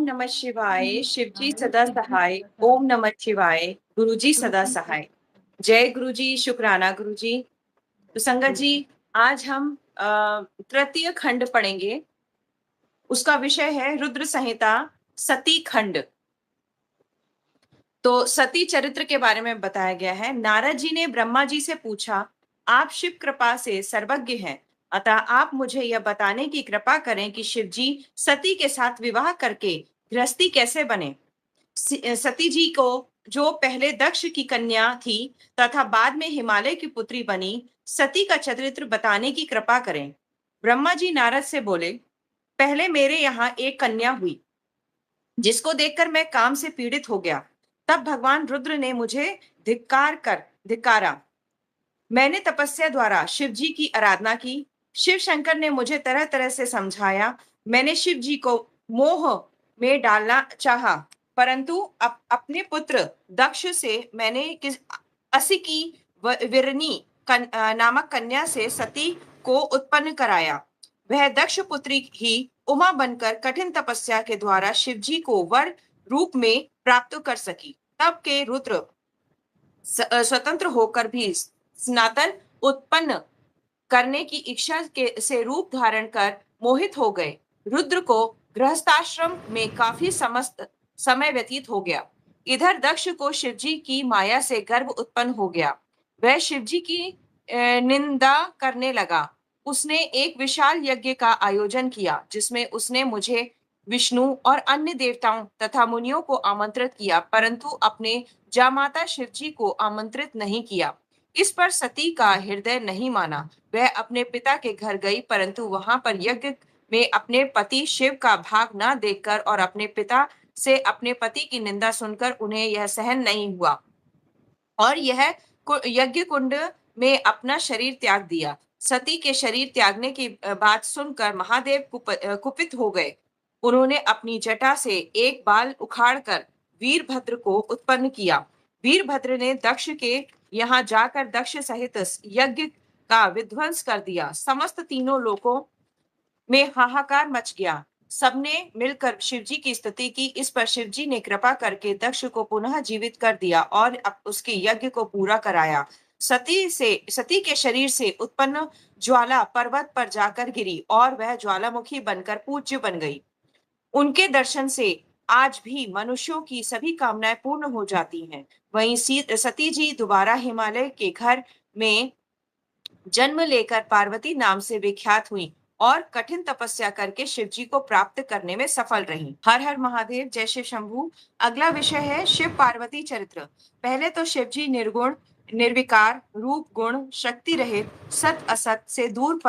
नमः शिवाय। शिवजी सदा सहाय। ओम नमः शिवाय। गुरुजी सदा सहाय। जय गुरुजी, शुक्राना गुरुजी। तो संगत जी, आज हम तृतीय खंड पढ़ेंगे। उसका विषय है रुद्र संहिता सती खंड। तो सती चरित्र के बारे में बताया गया है। नारद जी ने ब्रह्मा जी से पूछा, आप शिव कृपा से सर्वज्ञ हैं, अतः आप मुझे यह बताने की कृपा करें कि शिव जी सती के साथ विवाह करके गृहस्थी कैसे बने। सती जी को, जो पहले दक्ष की कन्या थी तथा बाद में हिमालय की पुत्री बनी, सती का चरित्र बताने की कृपा करें। ब्रह्मा जी नारद से बोले, पहले मेरे यहाँ एक कन्या हुई जिसको देखकर मैं काम से पीड़ित हो गया। तब भगवान रुद्र ने मुझे धिक्कारा। मैंने तपस्या द्वारा शिव जी की आराधना की। शिव शंकर ने मुझे तरह तरह से समझाया। मैंने शिव जी को मोह में डालना चाहा, परंतु अपने पुत्र दक्ष से मैंने असी की विरनी नामक कन्या से सती को उत्पन्न कराया। वह दक्ष पुत्री ही उमा बनकर कठिन तपस्या के द्वारा शिवजी को वर रूप में प्राप्त कर सकी। तब के रुद्र स्वतंत्र होकर भी सनातन उत्पन्न करने की इच्छा के से रूप धारण कर मोहित हो गए। रुद्र को गृहस्थाश्रम में काफी समस्त समय व्यतीत हो गया। इधर दक्ष को शिवजी की माया से गर्व उत्पन्न हो गया। वह शिवजी की निंदा करने लगा। उसने एक विशाल यज्ञ का आयोजन किया, जिसमें उसने मुझे, विष्णु और अन्य देवताओं तथा मुनियों को आमंत्रित किया, परंतु अपने जामाता शिवजी को आमंत्रित नहीं किया। इस पर सती का हृदय नहीं माना। वह अपने पिता के घर गई, परंतु वहां पर यज्ञ में अपने पति शिव का भाग न देखकर और अपने पिता से अपने पति की निंदा सुनकर उन्हें यह सहन नहीं हुआ और यह यज्ञ कुंड में अपना शरीर त्याग दिया। सती के शरीर त्यागने की बात सुनकर महादेव कुपित हो गए। उन्होंने अपनी जटा से एक बाल उखाड़कर वीरभद्र को उत्पन्न किया। वीरभद्र ने दक्ष के यहाँ जाकर दक्ष सहित यज्ञ का विध्वंस कर दिया। समस्त तीनों लोकों में हाहाकार मच गया। सबने मिलकर शिवजी की स्तुति की। इस पर शिवजी ने कृपा करके दक्ष को पुनः जीवित कर दिया और उसके यज्ञ को पूरा कराया। सती के शरीर से उत्पन्न ज्वाला पर्वत पर जाकर गिरी और वह ज्वालामुखी बनकर पूज्य बन गई। उनके दर्शन से आज भी मनुष्यों की सभी कामनाएं पूर्ण हो जाती हैं। वहीं सती जी दोबारा हिमालय के घर में जन्म लेकर पार्वती नाम से विख्यात हुई और कठिन तपस्या करके शिवजी को प्राप्त करने में सफल रही। हर हर महादेव, जय शिव शंभू। अगला विषय है शिव पार्वती चरित्र। पहले तो शिवजी निर्गुण, निर्विकार, रूप गुण शक्ति रहित, सत असत से दूर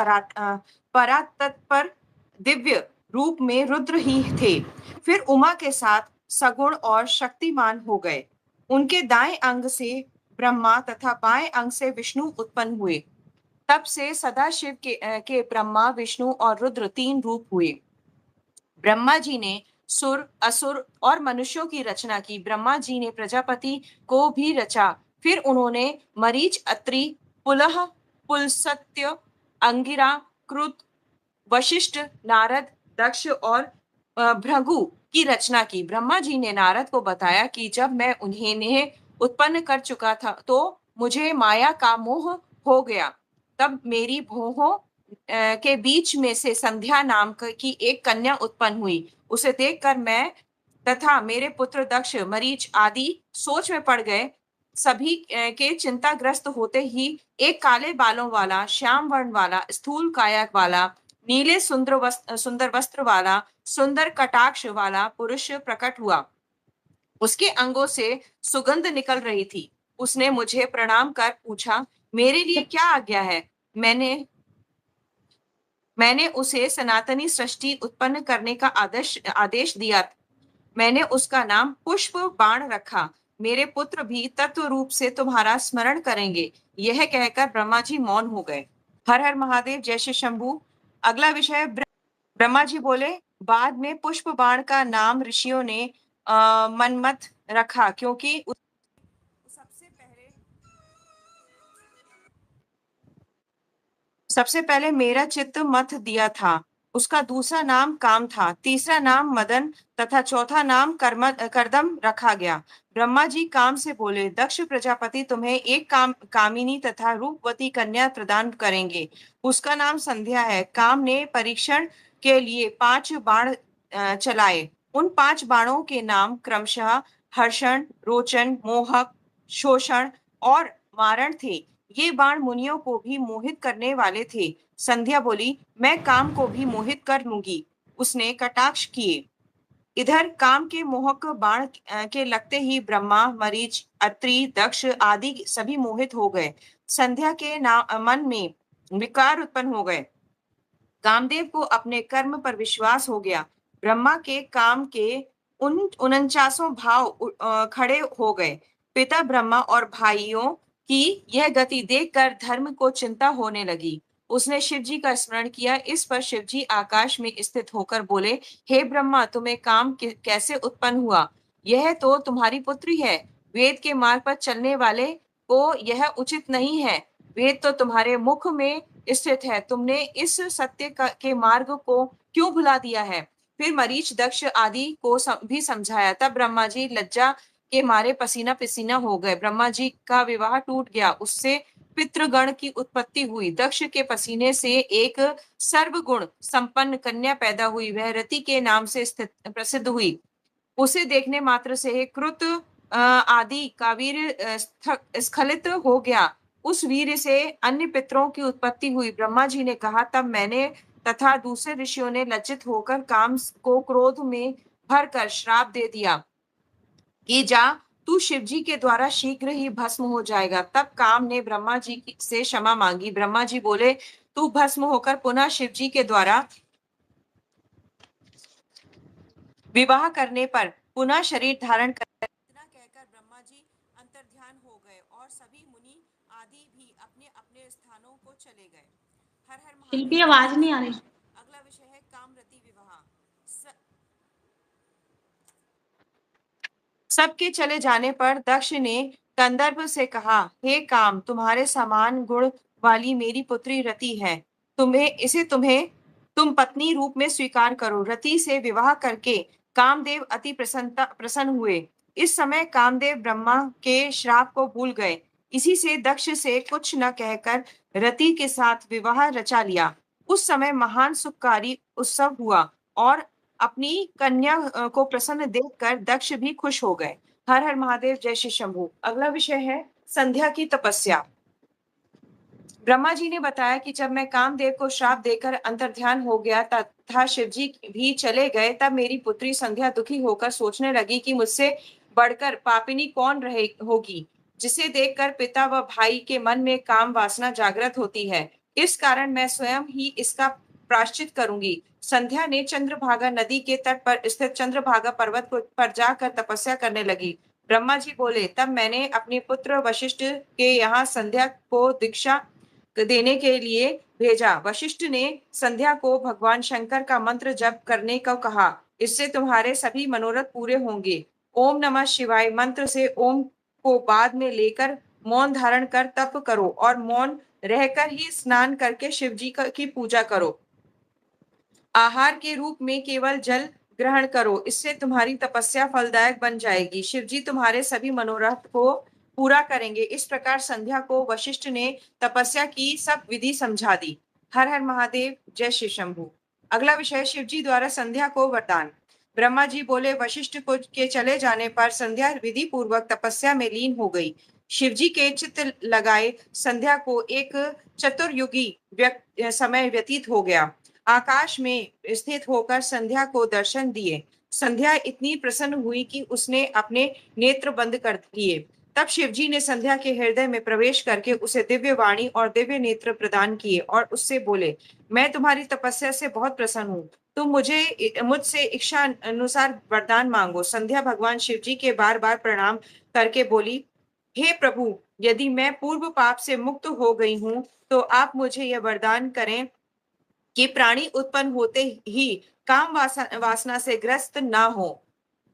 परात्पर दिव्य रूप में रुद्र ही थे। फिर उमा के साथ सगुण और शक्तिमान हो गए। उनके दाएं अंग से ब्रह्मा तथा बाएं अंग से विष्णु उत्पन्न हुए। तब से सदाशिव के ब्रह्मा, विष्णु और रुद्र तीन रूप हुए। ब्रह्मा जी ने सुर, असुर और मनुष्यों की रचना की। ब्रह्मा जी ने प्रजापति को भी रचा। फिर उन्होंने मरीच, अत्रि, पुलह, पुलस्त्य, अंगिरा, कृत, वशिष्ठ, नारद, दक्ष और भृगु की रचना की। ब्रह्मा जी ने नारद को बताया कि जब मैं उन्हें उत्पन्न कर चुका था तो मुझे माया का मोह हो गया। तब मेरी भौहों के बीच में से संध्या नाम की एक कन्या उत्पन्न हुई। उसे देखकर मैं तथा मेरे पुत्र दक्ष, मरीच आदि सोच में पड़ गए। सभी के चिंताग्रस्त होते ही एक काले बालों वाला, श्याम वर्ण वाला, स्थूल काया वाला, नीले सुंदर वस्त्र वाला, सुंदर कटाक्ष वाला पुरुष प्रकट हुआ। उसके अंगों से सुगंध निकल रही थी। उसने मुझे प्रणाम कर पूछा, मेरे लिए क्या आज्ञा है। मैंने उसे सनातनी सृष्टि उत्पन्न करने का आदेश दिया। मैंने उसका नाम पुष्प बाण रखा। मेरे पुत्र भी तत्व रूप से तुम्हारा स्मरण करेंगे। यह कहकर ब्रह्मा जी मौन हो गए। हर हर महादेव, जय श्री शंभू। अगला विषय, ब्रह्मा जी बोले, बाद में पुष्प बाण का नाम ऋषियों ने मनमत रखा, क्योंकि सबसे पहले मेरा चित्त मत दिया था। उसका दूसरा नाम काम था, तीसरा नाम मदन तथा चौथा नाम करदम रखा गया। ब्रह्मा जी काम से बोले, दक्ष प्रजापति तुम्हें एक कामिनी तथा रूपवती कन्या प्रदान करेंगे। उसका नाम संध्या है। काम ने परीक्षण के लिए 5 बाण चलाए। उन 5 बाणों के नाम क्रमशः हर्षण, रोचन, मोहक, शोषण और मारण थे। ये बाण मुनियों को भी मोहित करने वाले थे। संध्या बोली, मैं काम को भी मोहित कर लूंगी। उसने कटाक्ष किए। इधर काम के मोहक बाण के लगते ही ब्रह्मा, मरीच, अत्रि, दक्ष आदि सभी मोहित हो गए। संध्या के मन में विकार उत्पन्न हो गए। कामदेव को अपने कर्म पर विश्वास हो गया। ब्रह्मा के काम के 49 भाव खड़े हो गए। पिता ब्रह्मा और भाइयों की यह गति देखकर धर्म को चिंता होने लगी। उसने शिव जी का स्मरण किया। इस पर शिव जी आकाश में स्थित होकर बोले, हे ब्रह्मा, तुम्हें काम कैसे उत्पन्न हुआ? यह तो तुम्हारी पुत्री है। वेद के मार्ग पर चलने वाले को यह उचित नहीं है। वेद तो तुम्हारे मुख में स्थित है। तुमने इस सत्य के मार्ग को क्यों भुला दिया है? फिर मरीच, दक्ष आदि को भी समझाया। तब ब्रह्मा जी लज्जा के मारे पसीना पसीना हो गए। ब्रह्मा जी का विवाह टूट गया। उससे पितृगण की उत्पत्ति हुई। दक्ष के पसीने से एक सर्वगुण संपन्न कन्या पैदा हुई। वह रति के नाम से प्रसिद्ध हुई। उसे देखने मात्र से क्रुत आदि का वीर स्खलित हो गया। उस वीर से अन्य पितरों की उत्पत्ति हुई। ब्रह्मा जी ने कहा, तब मैंने तथा दूसरे ऋषियों ने लज्जित होकर काम को क्रोध में भरकर श्राप दे दिया कि जा, तू शिव जी के द्वारा शीघ्र ही भस्म हो जाएगा। तब काम ने ब्रह्मा जी से क्षमा मांगी। ब्रह्मा जी बोले, तू भस्म होकर पुनः शिव जी के द्वारा विवाह करने पर पुनः शरीर धारण कर। इतना कहकर ब्रह्मा जी अंतर्ध्यान हो गए और सभी मुनि आदि भी अपने अपने स्थानों को चले गए। हर हर शिल्पी, महादेव। आवाज नहीं आ रही। अगला विषय है कामरति विवाह। सबके चले जाने पर दक्ष ने कंदर्प से कहा, हे काम, तुम्हारे समान गुण वाली मेरी पुत्री रति है। तुम पत्नी रूप में स्वीकार करो। रति से विवाह करके कामदेव अति प्रसन्न हुए। इस समय कामदेव ब्रह्मा के श्राप को भूल गए। इसी से दक्ष से कुछ न कहकर रति के साथ विवाह रचा लिया। उस समय महान सुखकारी उत्सव हुआ और अपनी कन्या को प्रसन्न देखकर दक्ष भी खुश हो गए। हर हर महादेव, जय श्री शंभू। अगला विषय है संध्या की तपस्या। ब्रह्मा जी ने बताया कि जब मैं कामदेव को श्राप देकर अंतर्ध्यान हो गया तथा शिव जी भी चले गए, तब मेरी पुत्री संध्या दुखी होकर सोचने लगी कि मुझसे बढ़कर पापिनी कौन रहे होगी, जिसे देखकर पिता व भाई के मन में काम वासना जागृत होती है। इस कारण मैं स्वयं ही इसका प्रायश्चित करूंगी। संध्या ने चंद्रभागा नदी के तट पर स्थित चंद्रभागा पर्वत पर जाकर तपस्या करने लगी। ब्रह्मा जी बोले, तब मैंने अपने पुत्र वशिष्ठ के यहाँ संध्या को दीक्षा देने के लिए भेजा। वशिष्ठ ने संध्या को भगवान शंकर का मंत्र जप करने को कहा। इससे तुम्हारे सभी मनोरथ पूरे होंगे। ओम नमः शिवाय मंत्र से ओम को बाद में लेकर मौन धारण कर तप करो और मौन रहकर ही स्नान करके शिव जी की पूजा करो। आहार के रूप में केवल जल ग्रहण करो। इससे तुम्हारी तपस्या फलदायक बन जाएगी। शिव जी तुम्हारे सभी मनोरथ को पूरा करेंगे। इस प्रकार संध्या को वशिष्ठ ने तपस्या की सब विधि समझा दी। हर हर महादेव, जय श्री शंभू। अगला विषय शिव जी द्वारा संध्या को वरदान। ब्रह्मा जी बोले, वशिष्ठ को के चले जाने पर संध्या विधि पूर्वक तपस्या में लीन हो गई। शिव जी के चित्त लगाए संध्या को एक चतुर्युगी समय व्यतीत हो गया। आकाश में स्थित होकर संध्या को दर्शन दिए। संध्या इतनी प्रसन्न हुई कि उसने अपने नेत्र बंद कर लिए। तब शिवजी ने संध्या के हृदय में प्रवेश करके उसे दिव्य वाणी और दिव्य नेत्र प्रदान किए और उससे बोले, मैं तुम्हारी तपस्या से बहुत प्रसन्न हूँ। तुम मुझसे इच्छा अनुसार वरदान मांगो। संध्या भगवान शिव जी के बार बार प्रणाम करके बोली, हे प्रभु, यदि मैं पूर्व पाप से मुक्त हो गई हूँ तो आप मुझे यह वरदान करें कि प्राणी उत्पन्न होते ही काम वासना से ग्रस्त ना हो।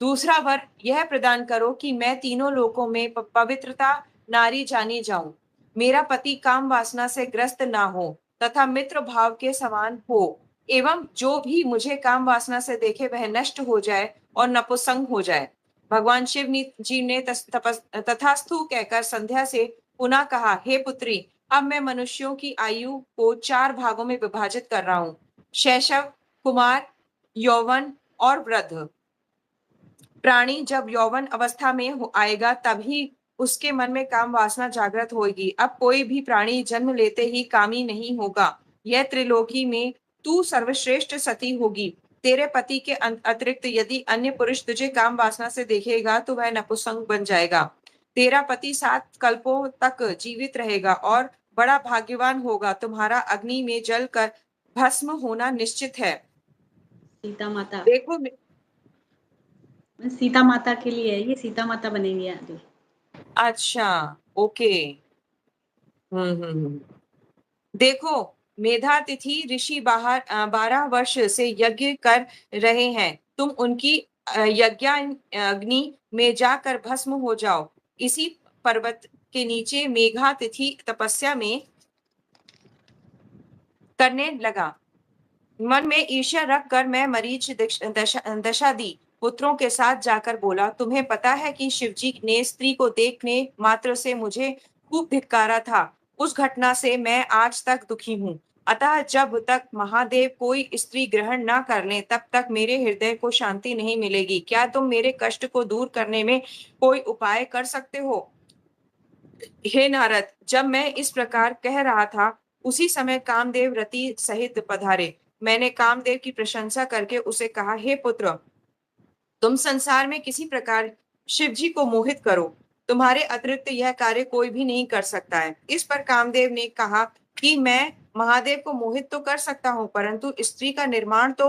दूसरा वर यह प्रदान करो कि मैं तीनों लोकों में पवित्रता नारी जानी जाऊं। मेरा पति काम वासना से ग्रस्त ना हो तथा मित्र भाव के समान हो, एवं जो भी मुझे काम वासना से देखे वह नष्ट हो जाए और नपुंसक हो जाए। भगवान शिव जी ने तथास्तु कहकर संध्या से पुनः कहा, हे पुत्री, अब मैं मनुष्यों की आयु को 4 भागों में विभाजित कर रहा हूँ, शैशव, कुमार, यौवन और वृद्ध। प्राणी जब यौवन अवस्था में आएगा तभी उसके मन में काम वासना जागृत होगी। अब कोई भी प्राणी जन्म लेते ही कामी नहीं होगा। यह त्रिलोकी में तू सर्वश्रेष्ठ सती होगी। तेरे पति के अतिरिक्त यदि अन्य पुरुष तुझे काम वासना से देखेगा तो वह नपुंसक बन जाएगा। तेरा पति 7 कल्पों तक जीवित रहेगा और बड़ा भाग्यवान होगा। तुम्हारा अग्नि में जलकर भस्म होना निश्चित है। सीता माता, देखो, सीता माता के लिए है, ये सीता माता बनेंगे आगे। अच्छा, ओके। देखो, मेधातिथि ऋषि 12 वर्ष से यज्ञ कर रहे हैं। तुम उनकी यज्ञाग्नि में जाकर भस्म हो जाओ। इसी पर्वत के नीचे मेघातिथि तपस्या में करने लगा। मन में ईर्ष्या रख कर मैं मरीच दशा दी पुत्रों के साथ जाकर बोला, तुम्हें पता है कि शिवजी ने स्त्री को देखने मात्र से मुझे खूब धिक्कारा था। उस घटना से मैं आज तक दुखी हूँ। अतः जब तक महादेव कोई स्त्री ग्रहण ना कर ले तब तक मेरे हृदय को शांति नहीं मिलेगी। क्या तुम मेरे कष्ट को दूर करने में कोई उपाय कर सकते हो? हे नारद, जब मैं इस प्रकार कह रहा था उसी समय कामदेव रति सहित पधारे। मैंने कामदेव की प्रशंसा करके उसे कहा, हे पुत्र, तुम संसार में किसी प्रकार शिव जी को मोहित करो। तुम्हारे अतिरिक्त यह कार्य कोई भी नहीं कर सकता है। इस पर कामदेव ने कहा कि मैं महादेव को मोहित तो कर सकता हूँ, परंतु स्त्री का निर्माण तो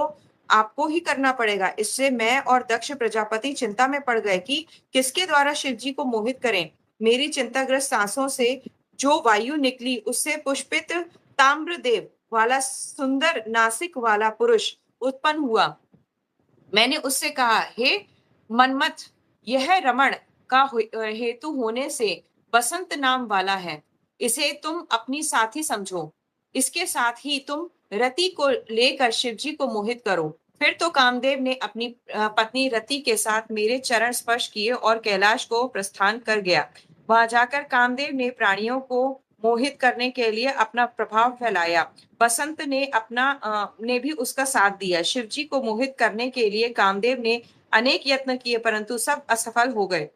आपको ही करना पड़ेगा। इससे मैं और दक्ष प्रजापति चिंता में पड़ गए कि किसके द्वारा शिव जी को मोहित करें। मेरी चिंताग्रस्त सांसों से जो वायु निकली उससे पुष्पित ताम्रदेव वाला सुंदर नासिक वाला पुरुष उत्पन्न हुआ। मैंने उससे कहा, हे मनमथ, यह रमण का हेतु होने से बसंत नाम वाला है। इसे तुम अपनी साथी समझो। इसके साथ ही तुम रति को लेकर शिवजी को मोहित करो। फिर तो कामदेव ने अपनी पत्नी रति के साथ मेरे चरण स्पर्श किए और कैलाश को प्रस्थान कर गया। वहां जाकर कामदेव ने प्राणियों को मोहित करने के लिए अपना प्रभाव फैलाया। बसंत ने भी उसका साथ दिया। शिवजी को मोहित करने के लिए कामदेव ने अनेक यत्न किए, परंतु सब असफल हो गए।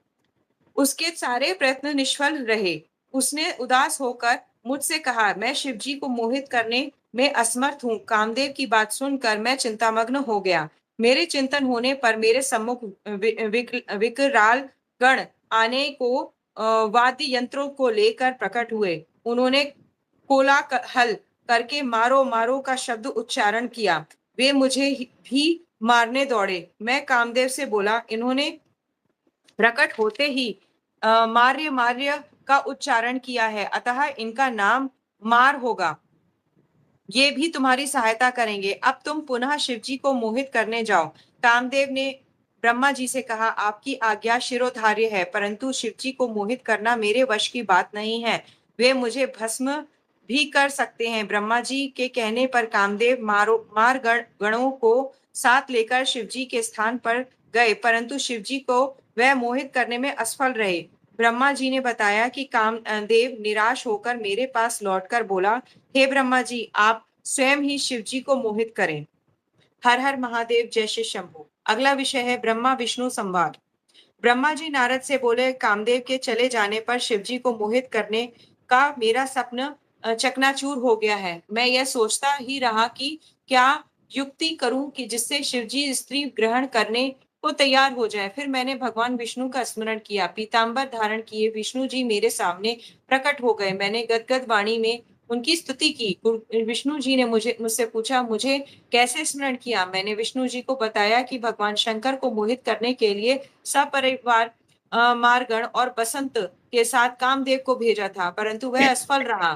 उसके सारे प्रयत्न निष्फल रहे। उसने उदास होकर मुझसे कहा, मैं शिवजी को मोहित करने में असमर्थ हूँ। कामदेव की बात सुनकर मैं चिंतामग्न हो गया। मेरे चिंतन होने पर मेरे सम्मुख विकराल गण आने को वाद्य यंत्रों को लेकर प्रकट हुए। उन्होंने कोलाहल करके मारो मारो का शब्द उच्चारण किया। वे मुझे भी मारने दौड़े। मैं कामदेव से बोला, इन्होंने प्रकट होते ही मार्य मार्य का उच्चारण किया है, अतः इनका नाम मार होगा। ये भी तुम्हारी सहायता करेंगे। अब तुम पुनः शिवजी को मोहित करने जाओ। कामदेव ने ब्रह्मा जी से कहा, आपकी आज्ञा शिरोधार्य है, परंतु शिवजी को मोहित करना मेरे वश की बात नहीं है। वे मुझे भस्म भी कर सकते हैं। ब्रह्मा जी के कहने पर कामदेव मार गणों को साथ लेकर शिवजी के स्थान पर गए, परंतु शिवजी को वह मोहित करने में असफल रहे। ब्रह्मा जी ने बताया कि कामदेव निराश होकर मेरे पास लौटकर बोला, हे ब्रह्मा जी, आप स्वयं ही शिव जी को मोहित करें। हर हर महादेव, जय श्री शंभू। अगला विषय है ब्रह्मा विष्णु संवाद। ब्रह्मा जी नारद से बोले, कामदेव के चले जाने पर शिव जी को मोहित करने का मेरा स्वप्न चकनाचूर हो गया है। मैं यह सोचता ही रहा कि क्या युक्ति करूं कि जिससे शिव जी स्त्री ग्रहण करने को तैयार हो जाए। फिर मैंने भगवान विष्णु का स्मरण किया। पीतांबर धारण किए विष्णु जी मेरे सामने प्रकट हो गए। मैंने गदगद वाणी में उनकी स्तुति की। विष्णु जी ने मुझसे पूछा, मुझे कैसे स्मरण किया? मैंने विष्णु जी को बताया कि भगवान शंकर को मोहित करने के लिए सपरिवार मारगण और बसंत के साथ कामदेव को भेजा था, परंतु वह असफल रहा।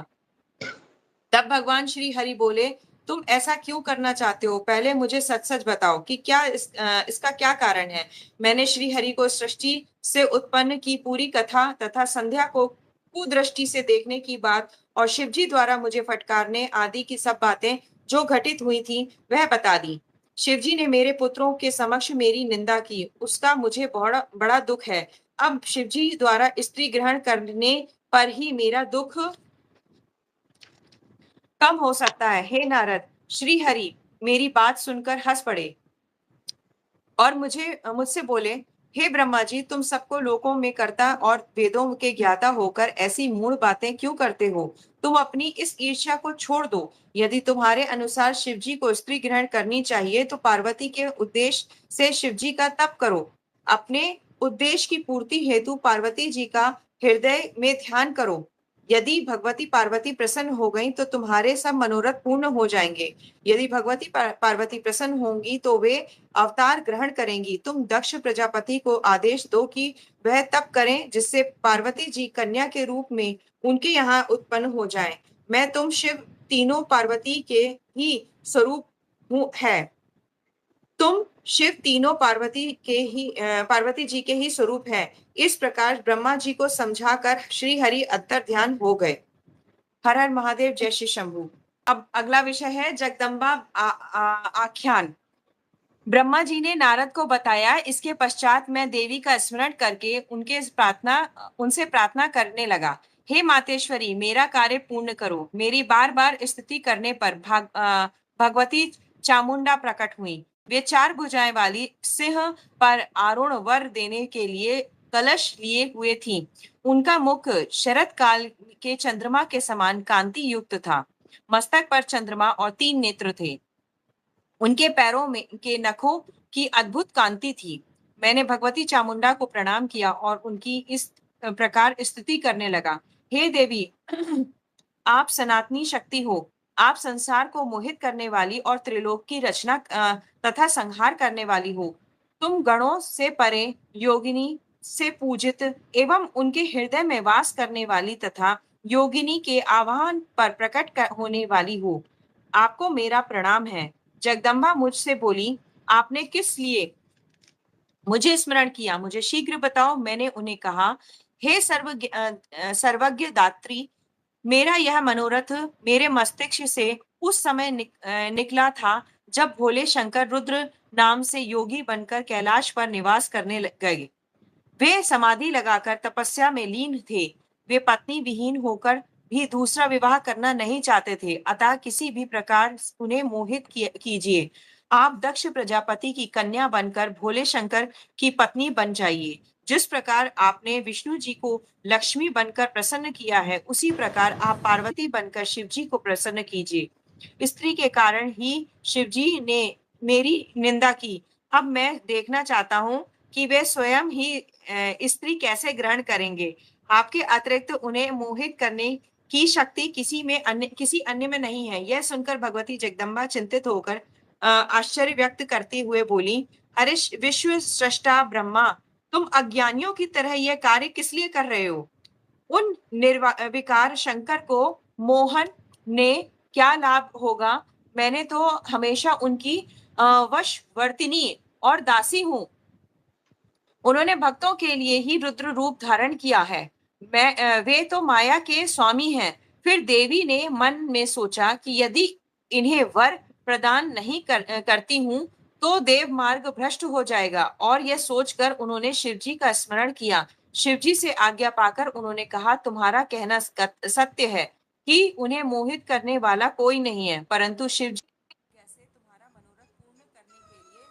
तब भगवान श्री हरि बोले, तुम ऐसा क्यों करना चाहते हो? पहले मुझे सच सच बताओ कि इसका क्या कारण है। मैंने श्री हरि को सृष्टि से उत्पन्न की पूरी कथा तथा संध्या को कुदृष्टि से देखने की बात और शिवजी द्वारा मुझे फटकारने आदि की सब बातें जो घटित हुई थी वह बता दी। शिवजी ने मेरे पुत्रों के समक्ष मेरी निंदा की, उसका मुझे बड़ा बड़ा दुख है। अब शिवजी द्वारा स्त्री ग्रहण करने पर ही मेरा दुख कम हो सकता है। हे नारद, श्री हरि मेरी बात सुनकर हंस पड़े और मुझसे बोले, हे ब्रह्मा जी, तुम सबको लोकों में कर्ता और वेदों के ज्ञाता होकर ऐसी मूढ़ बातें क्यों करते हो? तुम अपनी इस ईर्ष्या को छोड़ दो। यदि तुम्हारे अनुसार शिवजी को स्त्री ग्रहण करनी चाहिए तो पार्वती के उद्देश्य से शिवजी का तप करो। अपने उद्देश्य की पूर्ति हेतु पार्वती जी का हृदय में ध्यान करो। यदि भगवती पार्वती प्रसन्न हो गई तो तुम्हारे सब मनोरथ पूर्ण हो जाएंगे। यदि भगवती पार्वती प्रसन्न होंगी तो वे अवतार ग्रहण करेंगी। तुम दक्ष प्रजापति को आदेश दो कि वह तप करें जिससे पार्वती जी कन्या के रूप में उनके यहाँ उत्पन्न हो जाएं। मैं तुम शिव तीनों पार्वती के ही स्वरूप हूँ है। तुम शिव तीनों पार्वती जी के ही स्वरूप है। इस प्रकार ब्रह्मा जी को समझाकर श्री हरि अंतर ध्यान हो गए। हर हर महादेव, जय श्री शंभू। अब अगला विषय है जगदम्बा आख्यान। ब्रह्मा जी ने नारद को बताया। इसके पश्चात मैं देवी का स्मरण करके उनसे प्रार्थना करने लगा। हे मातेश्वरी, मेरा कार्य पूर्ण करो। मेरी बार बार स्तुति करने पर भगवती चामुंडा प्रकट हुई। वे 4 भुजाएं वाली सिंह पर आरूढ़ वर देने के लिए कलश लिए हुए थी। उनका मुख शरद काल के चंद्रमा के समान कांति युक्त था। मस्तक पर चंद्रमा और 3 नेत्र थे। उनके पैरों में के नखों की अद्भुत कांति थी। मैंने भगवती चामुंडा को प्रणाम किया और उनकी इस प्रकार स्तुति करने लगा। हे देवी, आप सनातनी शक्ति हो। आप संसार को मोहित करने वाली और त्रिलोक की रचना तथा संहार करने वाली हो। तुम गणों से परे, योगिनी से पूजित एवं उनके हृदय में वास करने वाली तथा योगिनी के आह्वान पर प्रकट होने वाली हो। आपको मेरा प्रणाम है। जगदम्बा मुझसे बोली, आपने किस लिए मुझे स्मरण किया? मुझे शीघ्र बताओ। मैंने उन्हें कहा, हे सर्वज्ञ दात्री, मेरा यह मनोरथ मेरे मस्तिष्क से उस समय निकला था जब भोले शंकर रुद्र नाम से योगी बनकर कैलाश पर निवास करने गए। वे समाधि लगाकर तपस्या में लीन थे। वे पत्नी विहीन होकर भी दूसरा विवाह करना नहीं चाहते थे। अतः किसी भी प्रकार उन्हें मोहित कीजिए। आप दक्ष प्रजापति की कन्या बनकर भोले शंकर की पत्नी बन जाइए। जिस प्रकार आपने विष्णु जी को लक्ष्मी बनकर प्रसन्न किया है, उसी प्रकार आप पार्वती बनकर शिव जी को प्रसन्न कीजिए। स्त्री के कारण ही शिव जी ने मेरी निंदा की। अब मैं देखना चाहता हूँ कि वे स्वयं ही स्त्री कैसे ग्रहण करेंगे। आपके अतिरिक्त उन्हें मोहित करने की शक्ति किसी अन्य में नहीं है। यह सुनकर भगवती जगदम्बा चिंतित होकर आश्चर्य व्यक्त करते हुए बोली, अरे विश्व सृष्टा ब्रह्मा, तुम अज्ञानियों की तरह यह कार्य किस लिए कर रहे हो? उन निर्विकार शंकर को मोहन ने क्या लाभ होगा? मैंने तो हमेशा उनकी वशवर्तिनी और दासी हूँ। उन्होंने भक्तों के लिए ही रुद्र रूप धारण किया है। वे तो माया के स्वामी हैं। फिर देवी ने मन में सोचा कि यदि इन्हें वर प्रदान नहीं करती हूँ तो देव मार्ग भ्रष्ट हो जाएगा। और यह सोचकर उन्होंने शिवजी का स्मरण किया। शिवजी से आज्ञा पाकर उन्होंने कहा, तुम्हारा कहना सत्य है कि उन्हें मोहित करने वाला कोई नहीं है, परंतु शिवजी कैसे तुम्हारा मनोरथ पूर्ण करने के लिए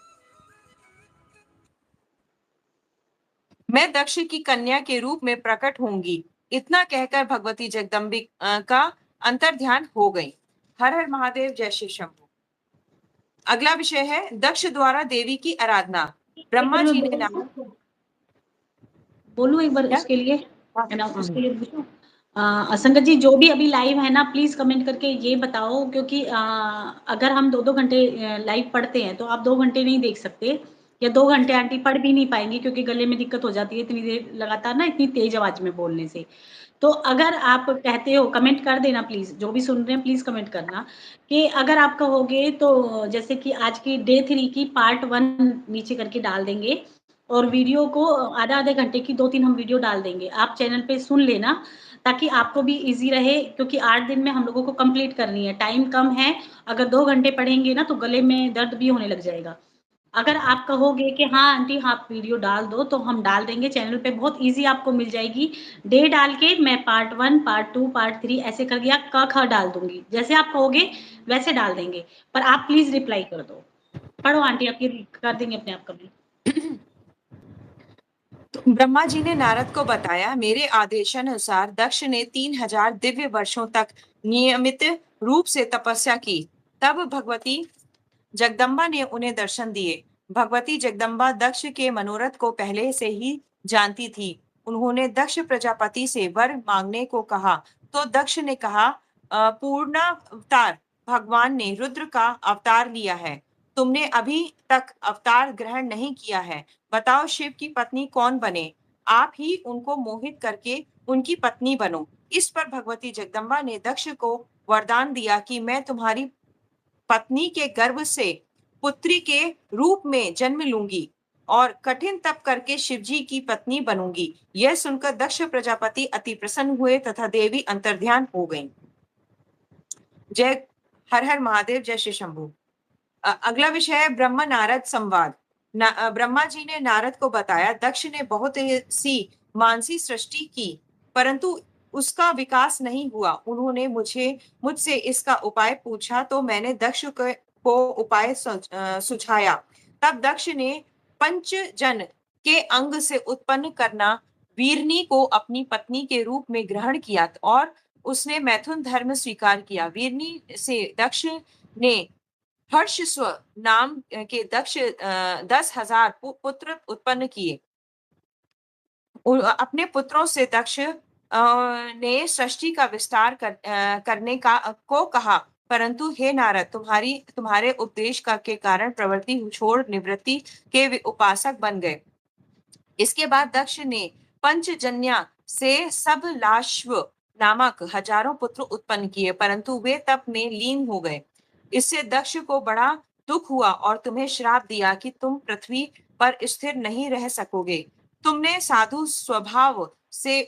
मैं दक्ष की कन्या के रूप में प्रकट होंगी। इतना कहकर भगवती जगदम्बिका का अंतर ध्यान हो गई। हर हर महादेव, जय श्री शंभू। अगला विषय है दक्ष द्वारा देवी की आराधना। ब्रह्मा जी ने बोलूं एक बार उसके लिए उसके लिए पूछूं। संगत जी, जो भी अभी लाइव है ना, प्लीज कमेंट करके ये बताओ, क्योंकि अगर हम 2-2 घंटे लाइव पढ़ते हैं तो आप 2 घंटे नहीं देख सकते, या 2 घंटे आंटी पढ़ भी नहीं पाएंगी, क्योंकि गले में दिक्कत हो जाती है इतनी देर लगातार ना, इतनी तेज आवाज में बोलने से। तो अगर आप कहते हो, कमेंट कर देना प्लीज, जो भी सुन रहे हैं प्लीज कमेंट करना कि अगर आप कहोगे तो जैसे कि आज की डे 3 की पार्ट 1 नीचे करके डाल देंगे, और वीडियो को आधा घंटे की 2-3 हम वीडियो डाल देंगे। आप चैनल पे सुन लेना, ताकि आपको भी ईज़ी रहे, क्योंकि 8 दिन में हम लोगों को कंप्लीट करनी है, टाइम कम है। अगर 2 घंटे पढ़ेंगे ना तो गले में दर्द भी होने लग जाएगा। अगर आप कहोगे कि हाँ आंटी आप वीडियो डाल दो, तो हम डाल देंगे चैनल पे, बहुत ईज़ी आपको मिल जाएगी। डे डाल के मैं पार्ट 1, पार्ट 2, पार्ट 3 ऐसे करके या क, ख डाल दूँगी। जैसे आप कहोगे वैसे डाल देंगे, पर आप प्लीज़ रिप्लाई कर दो। पढ़ो आंटी, आपकी कर देंगे अपने आप कंप्लीट। तो ब्रह्मा जी ने नारद को बताया, मेरे आदेशानुसार दक्ष ने 3000 दिव्य वर्षों तक नियमित रूप से तपस्या की। तब भगवती जगदम्बा ने उन्हें दर्शन दिए। भगवती जगदम्बा दक्ष के मनोरथ को पहले से ही जानती थी। उन्होंने दक्ष प्रजापति से वर मांगने को कहा, तो दक्ष ने कहा, पूर्णावतार भगवान ने रुद्र का अवतार लिया है। तुमने अभी तक अवतार ग्रहण नहीं किया है। बताओ शिव की पत्नी कौन बने? आप ही उनको मोहित करके उनकी पत्नी बनो। इस पर भगवती जगदम्बा ने दक्ष को वरदान दिया कि मैं तुम्हारी पत्नी के गर्भ से पुत्री के रूप में जन्म लूंगी और कठिन तप करके शिवजी की पत्नी बनूंगी। यह सुनकर दक्ष प्रजापति अति प्रसन्न हुए तथा देवी अंतर्ध्यान हो गईं। जय हर हर महादेव, जय श्री शंभू। अगला विषय है ब्रह्म नारद संवाद। ब्रह्मा जी ने नारद को बताया, दक्ष ने बहुत सी मानसी सृष्टि की, परंतु उसका विकास नहीं हुआ। उन्होंने मुझसे इसका उपाय पूछा, तो मैंने दक्ष को उपाय सुझाया। तब दक्ष ने पंचजन के अंग से उत्पन्न करना वीरनी को अपनी पत्नी के रूप में ग्रहण किया और उसने मैथुन धर्म स्वीकार किया। वीरनी से दक्ष ने हर्षस्व नाम के 10,000 पुत्र उत्पन्न किए। अपने पुत्रों से दक्ष ने सृष्टि का विस्तार करने को कहा, परंतु हे नारद, तुम्हारे उपदेश के कारण प्रवृत्ति छोड़ निवृत्ति के उपासक बन गए। इसके बाद दक्ष ने पंचजन्या से सब लाश्व नामक हजारों पुत्र उत्पन्न किए, परंतु वे तप में लीन हो गए। इससे दक्ष को बड़ा दुख हुआ और तुम्हें श्राप दिया कि तुम पृथ्वी पर स्थिर नहीं रह सकोगे। तुमने साधु स्वभाव से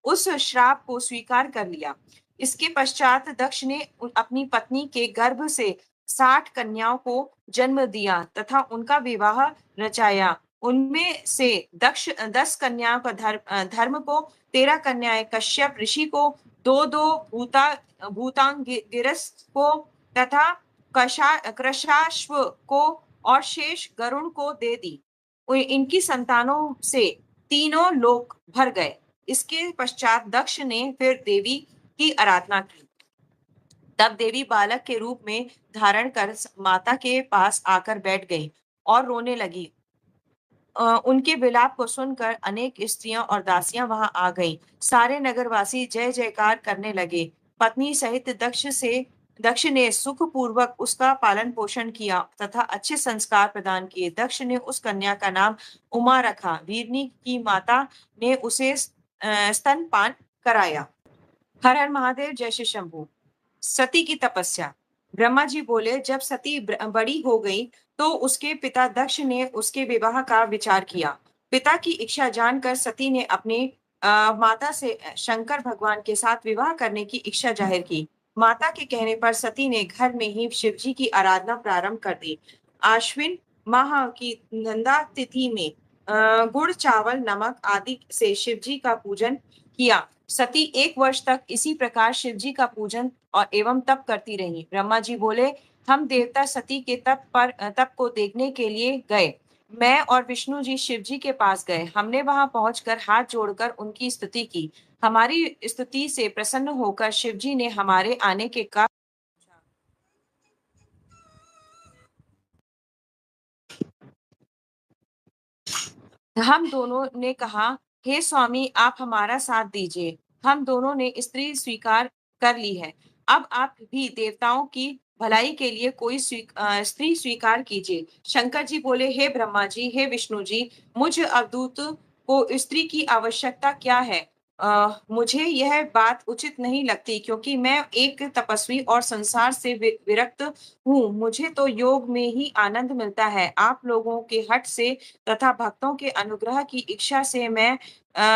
उस श्राप को स्वीकार कर लिया। इसके पश्चात दक्ष ने अपनी पत्नी के गर्भ से 60 कन्याओं को जन्म दिया तथा उनका विवाह रचाया। उनमें से दक्ष 10 कन्याओं का धर्म को, 13 कन्याएं कश्यप ऋषि को, 2 भूतांगिरस को तथा कृशाश्व को और शेष गरुण को दे दी। इनकी संतानों से तीनों लोक भर गए। इसके पश्चात दक्ष ने फिर देवी की आराधना की। तब देवी बालक के रूप में धारण कर माता के पास आकर बैठ गई और रोने लगी। उनके विलाप को सुनकर अनेक स्त्रियां और दासियां वहां आ गईं। सारे नगरवासी जय जयकार करने लगे। पत्नी सहित दक्ष ने सुख पूर्वक उसका पालन पोषण किया तथा अच्छे संस्कार प्रदान किए। दक्ष ने उस कन्या का नाम उमा रखा। वीरनी की माता ने उसे स्तनपान कराया। हर हर महादेव, जय श्री शंभू। सती की तपस्या। ब्रह्मा जी बोले, जब सती बड़ी हो गई तो उसके पिता दक्ष ने उसके विवाह का विचार किया। पिता की इच्छा जानकर सती ने अपने माता से शंकर भगवान के साथ विवाह करने की इच्छा जाहिर की। माता के कहने पर सती ने घर में ही शिवजी की आराधना प्रारंभ कर दी। आश्विन माह की नंदा तिथि में गुड़, चावल, नमक आदि से शिवजी का पूजन किया। सती 1 वर्ष तक इसी प्रकार शिवजी का पूजन और एवं तप करती रही। ब्रह्मा जी बोले, हम देवता सती के तप को देखने के लिए गए। मैं और विष्णु जी शिवजी के पास गए। हमने वहां पहुंचकर हाथ जोड़कर उनकी स्तुति की। हमारी स्तुति से प्रसन्न होकर शिवजी ने हमारे आने के का हम दोनों ने कहा, हे स्वामी, आप हमारा साथ दीजिए। हम दोनों ने स्त्री स्वीकार कर ली है। अब आप भी देवताओं की भलाई के लिए कोई स्त्री स्वीकार कीजिए। शंकर जी बोले, हे ब्रह्मा जी, हे विष्णु जी, मुझ अवधूत को स्त्री की आवश्यकता क्या है? मुझे यह बात उचित नहीं लगती, क्योंकि मैं एक तपस्वी और संसार से विरक्त हूँ। मुझे तो योग में ही आनंद मिलता है। आप लोगों के हठ से तथा भक्तों के अनुग्रह की इच्छा से मैं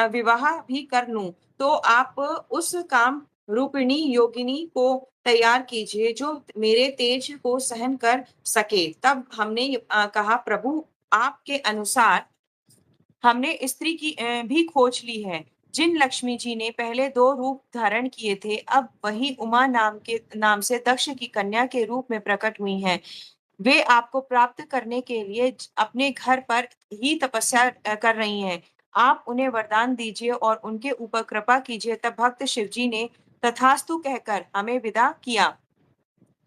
विवाह भी कर लूं, तो आप उस काम रूपिणी योगिनी को तैयार कीजिए जो मेरे तेज को सहन कर सके। तब हमने कहा, प्रभु आपके अनुसार हमने स्त्री की भी खोज ली है। जिन लक्ष्मी जी ने पहले दो रूप धारण किए थे, अब वही उमा नाम से दक्ष की कन्या के रूप में प्रकट हुई हैं। वे आपको प्राप्त करने के लिए अपने घर पर ही तपस्या कर रही हैं। आप उन्हें वरदान दीजिए और उनके ऊपर कृपा कीजिए। तब भक्त शिवजी ने तथास्तु कहकर हमें विदा किया।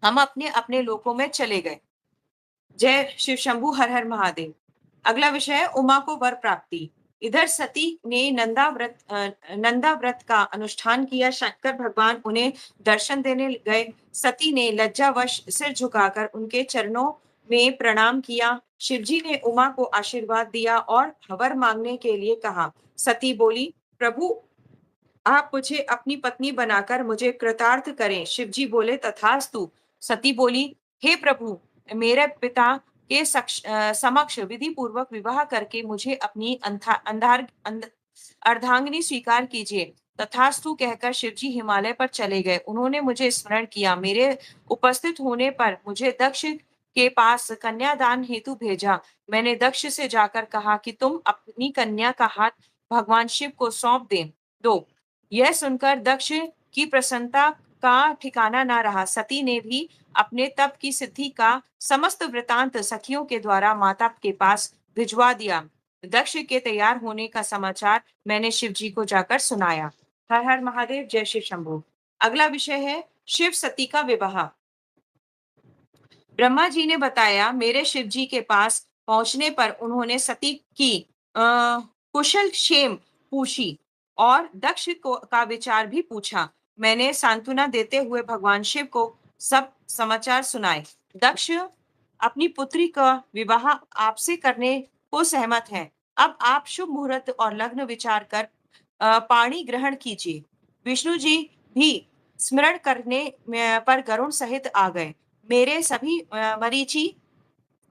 हम अपने अपने लोकों में चले गए। जय शिव शंभु, हर हर महादेव। अगला विषय है उमा को वर प्राप्ति। इधर सती ने नंदा व्रत का अनुष्ठान किया। शंकर भगवान उन्हें दर्शन देने गए। सती ने लज्जावश सिर झुकाकर उनके चरणों में प्रणाम किया। शिवजी ने उमा को आशीर्वाद दिया और वर मांगने के लिए कहा। सती बोली, प्रभु आप मुझे अपनी पत्नी बनाकर मुझे कृतार्थ करें। शिवजी बोले, तथास्तु। सती बोली, हे प्रभु, मेरे पिता के समक्ष विधि पूर्वक विवाह करके मुझे अपनी अर्धांगिनी स्वीकार कीजिए। तथास्तु कहकर शिवजी हिमालय पर चले गए। उन्होंने मुझे स्मरण किया। मेरे उपस्थित होने पर मुझे दक्ष के पास कन्यादान हेतु भेजा। मैंने दक्ष से जाकर कहा कि तुम अपनी कन्या का हाथ भगवान शिव को सौंप दो। यह सुनकर दक्ष की प्रसन्नता का ठिकाना ना रहा। सती ने भी अपने तप की सिद्धि का समस्त वृतांत सखियों के द्वारा माता के पास भिजवा दिया। दक्ष के तैयार होने का समाचार मैंने शिव जी को जाकर सुनाया। हर हर महादेव, जय शिव शंभु। अगला विषय है शिव सती का विवाह। ब्रह्मा जी ने बताया, मेरे शिव जी के पास पहुंचने पर उन्होंने सती की कुशल क्षेम पूछी और दक्ष का विचार भी पूछा। मैंने सांत्वना देते हुए भगवान शिव को सब समाचार सुनाए। दक्ष अपनी पुत्री का विवाह आपसे करने को सहमत है। अब आप शुभ मुहूर्त और लग्न विचार कर पाणी ग्रहण कीजिए। विष्णु जी भी स्मरण करने पर गरुण सहित आ गए। मेरे सभी मरीचि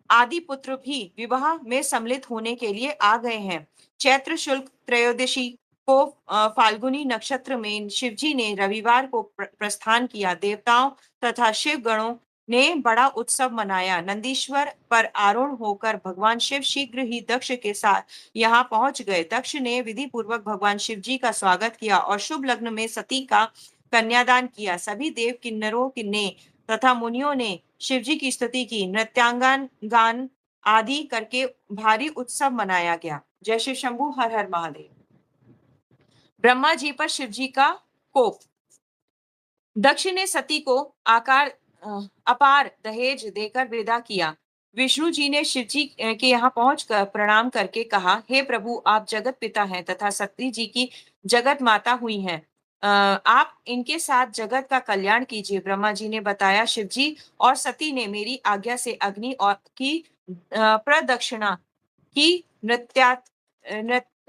आदि पुत्र भी विवाह में सम्मिलित होने के लिए आ गए हैं। चैत्र शुल्क त्रयोदशी को फाल्गुनी नक्षत्र में शिवजी ने रविवार को प्रस्थान किया। देवताओं तथा शिव गणों ने बड़ा उत्सव मनाया। नंदीश्वर पर आरूढ़ होकर भगवान शिव शीघ्र ही दक्ष के साथ यहाँ पहुंच गए। दक्ष ने विधि पूर्वक भगवान शिव जी का स्वागत किया और शुभ लग्न में सती का कन्यादान किया। सभी देव किन्नरों ने तथा मुनियों ने शिवजी की स्तुति की। नृत्यांगन गान आदि करके भारी उत्सव मनाया गया। जय शिव शंभु, हर हर महादेव। ब्रह्मा जी पर शिव जी का कोप। दक्ष ने सती को अपार दहेज देकर विदा किया। विष्णु जी ने शिव जी के यहाँ पहुंच कर प्रणाम करके कहा, हे प्रभु, आप जगत पिता हैं तथा सती जी की जगत माता हुई हैं। आप इनके साथ जगत का कल्याण कीजिए। ब्रह्मा जी ने बताया, शिव जी और सती ने मेरी आज्ञा से अग्नि और की प्रदक्षिणा की।